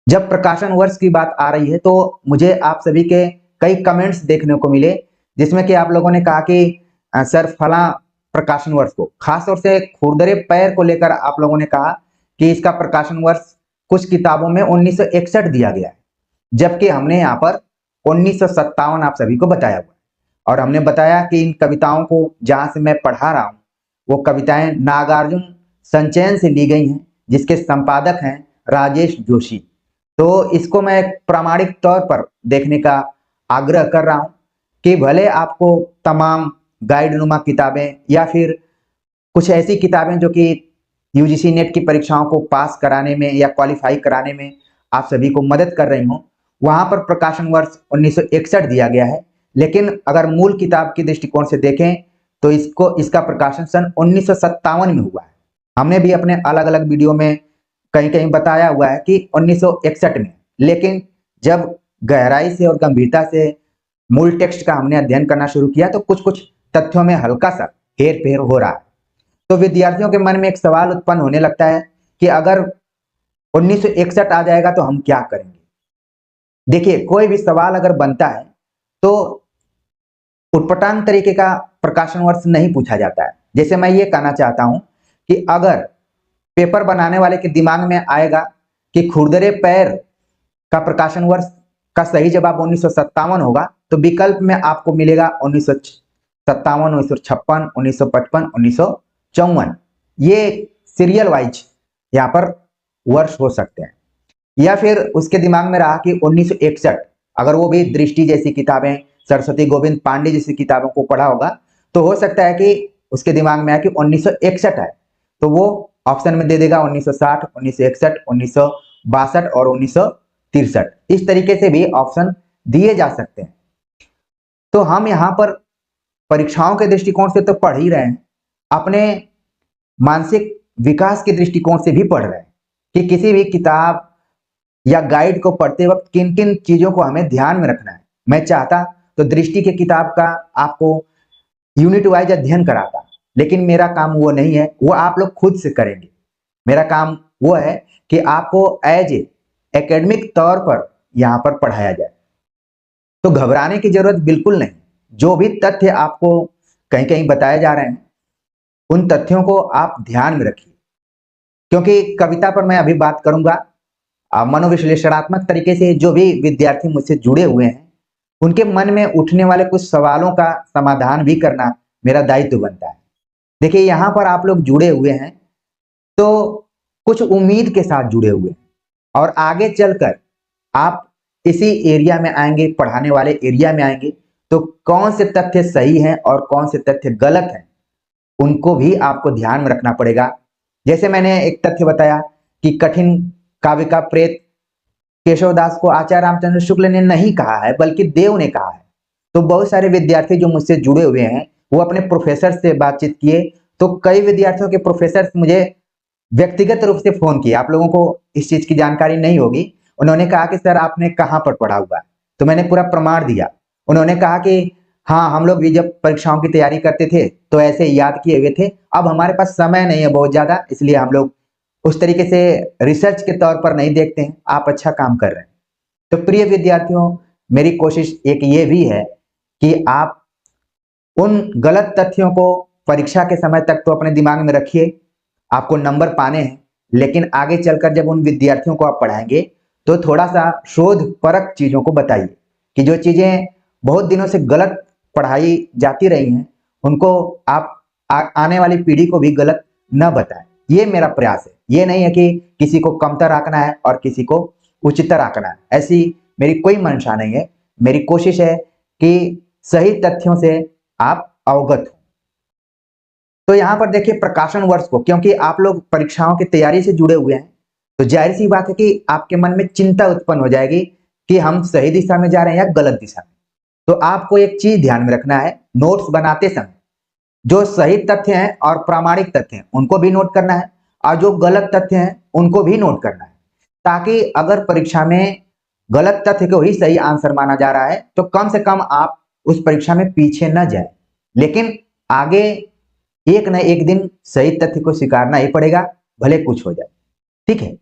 जब प्रकाशन वर्ष की बात आ रही है तो मुझे आप सभी के कई कमेंट्स देखने को मिले, जिसमें कि आप लोगों ने कहा कि सर फला प्रकाशन वर्ष को, खासतौर से खुरदरे पैर को लेकर आप लोगों ने कहा कि इसका प्रकाशन वर्ष कुछ किताबों में 1961 दिया गया है, जबकि हमने यहाँ पर 1957 आप सभी को बताया हुआ है। और हमने बताया कि इन कविताओं को जहां से मैं पढ़ा रहा हूँ वो कविताएं नागार्जुन संचयन से ली गई हैं, जिसके संपादक हैं राजेश जोशी। तो इसको मैं प्रामाणिक तौर पर देखने का आग्रह कर रहा हूं कि भले आपको तमाम गाइडनुमा किताबें या फिर कुछ ऐसी किताबें जो कि यूजीसी नेट की परीक्षाओं को पास कराने में या क्वालिफाई कराने में आप सभी को मदद कर रही हों, वहां पर प्रकाशन वर्ष 1961 दिया गया है, लेकिन अगर मूल किताब के दृष्टिकोण से देखें तो इसका प्रकाशन सन 1957 में हुआ है। हमने भी अपने अलग अलग वीडियो में कहीं कहीं बताया हुआ है कि 1961 में, लेकिन जब गहराई से और गंभीरता से मूल टेक्स्ट का हमने अध्ययन करना शुरू किया तो कुछ कुछ तथ्यों में हल्का सा हेर फेर हो रहा है। तो विद्यार्थियों के मन में एक सवाल उत्पन्न होने लगता है कि अगर 1961 आ जाएगा तो हम क्या करेंगे। देखिए, कोई भी सवाल अगर बनता है तो उटपटांग तरीके का प्रकाशन वर्ष नहीं पूछा जाता है। जैसे मैं ये कहना चाहता हूं कि अगर पेपर बनाने वाले के दिमाग में आएगा कि खुरदरे पैर का प्रकाशन वर्ष का सही जवाब 1957 होगा, तो विकल्प में आपको मिलेगा 1957, 1956, 1955, 1954। ये सीरियल वाइज यहाँ पर वर्ष हो सकते हैं। या फिर उसके दिमाग में रहा कि 1961, अगर वो भी दृष्टि जैसी किताबें, सरस्वती गोविंद पांडे जैसी किताबों को पढ़ा होगा, तो हो सकता है कि उसके दिमाग में आया कि 1961 है, तो वो ऑप्शन में दे देगा 1960, 1961, 1962 और 1963। इस तरीके से भी ऑप्शन दिए जा सकते हैं। तो हम यहाँ पर परीक्षाओं के दृष्टिकोण से तो पढ़ ही रहे हैं, अपने मानसिक विकास के दृष्टिकोण से भी पढ़ रहे हैं कि किसी भी किताब या गाइड को पढ़ते वक्त किन किन चीजों को हमें ध्यान में रखना है। मैं चाहता तो दृष्टि के किताब का आपको यूनिट वाइज अध्ययन कराता, लेकिन मेरा काम वो नहीं है, वो आप लोग खुद से करेंगे। मेरा काम वो है कि आपको एज एकेडमिक तौर पर यहाँ पर पढ़ाया जाए। तो घबराने की जरूरत बिल्कुल नहीं। जो भी तथ्य आपको कहीं कहीं बताए जा रहे हैं, उन तथ्यों को आप ध्यान में रखिए, क्योंकि कविता पर मैं अभी बात करूंगा। मनोविश्लेषणात्मक तरीके से जो भी विद्यार्थी मुझसे जुड़े हुए हैं, उनके मन में उठने वाले कुछ सवालों का समाधान भी करना मेरा दायित्व बनता है। देखिए, यहाँ पर आप लोग जुड़े हुए हैं तो कुछ उम्मीद के साथ जुड़े हुए हैं, और आगे चलकर आप इसी एरिया में आएंगे, पढ़ाने वाले एरिया में आएंगे, तो कौन से तथ्य सही हैं और कौन से तथ्य गलत हैं, उनको भी आपको ध्यान में रखना पड़ेगा। जैसे मैंने एक तथ्य बताया कि कठिन काव्य का प्रेत केशवदास को आचार्य रामचंद्र शुक्ल ने नहीं कहा है, बल्कि देव ने कहा है। तो बहुत सारे विद्यार्थी जो मुझसे जुड़े हुए हैं, वो अपने प्रोफेसर से बातचीत किए, तो कई विद्यार्थियों के प्रोफेसर मुझे व्यक्तिगत रूप से फोन किए। आप लोगों को इस चीज की जानकारी नहीं होगी। उन्होंने कहा कि सर आपने कहाँ पर पढ़ा हुआ है, तो मैंने पूरा प्रमाण दिया। उन्होंने कहा कि हाँ, हम लोग भी जब परीक्षाओं की तैयारी करते थे तो ऐसे याद किए हुए थे, अब हमारे पास समय नहीं है बहुत ज्यादा, इसलिए हम लोग उस तरीके से रिसर्च के तौर पर नहीं देखते हैं। आप अच्छा काम कर रहे हैं। तो प्रिय विद्यार्थियों, मेरी कोशिश एक ये भी है कि आप उन गलत तथ्यों को परीक्षा के समय तक तो अपने दिमाग में रखिए, आपको नंबर पाने हैं, लेकिन आगे चलकर जब उन विद्यार्थियों को आप पढ़ाएंगे तो थोड़ा सा शोध परक चीजों को बताइए कि जो चीजें बहुत दिनों से गलत पढ़ाई जाती रही हैं, उनको आप आने वाली पीढ़ी को भी गलत न बताएं। ये मेरा प्रयास है। ये नहीं है कि किसी को कमतर आंकना है और किसी को उच्चतर आंकना है, ऐसी मेरी कोई मंशा नहीं है। मेरी कोशिश है कि सही तथ्यों से आप अवगत हो। तो यहाँ पर देखिए, प्रकाशन वर्ष को, क्योंकि आप लोग परीक्षाओं की तैयारी से जुड़े हुए हैं, तो जाहिर सी बात है कि आपके मन में चिंता उत्पन्न हो जाएगी कि हम सही दिशा में जा रहे हैं या गलत दिशा में। तो आपको एक चीज ध्यान में रखना है, नोट्स बनाते समय जो सही तथ्य हैं और प्रामाणिक तथ्य हैं उनको भी नोट करना है, और जो गलत तथ्य हैं उनको भी नोट करना है, ताकि अगर परीक्षा में गलत तथ्य को ही सही आंसर माना जा रहा है तो कम से कम आप उस परीक्षा में पीछे न जाए। लेकिन आगे एक न एक दिन सही तथ्य को स्वीकारना ही पड़ेगा, भले कुछ हो जाए। ठीक है।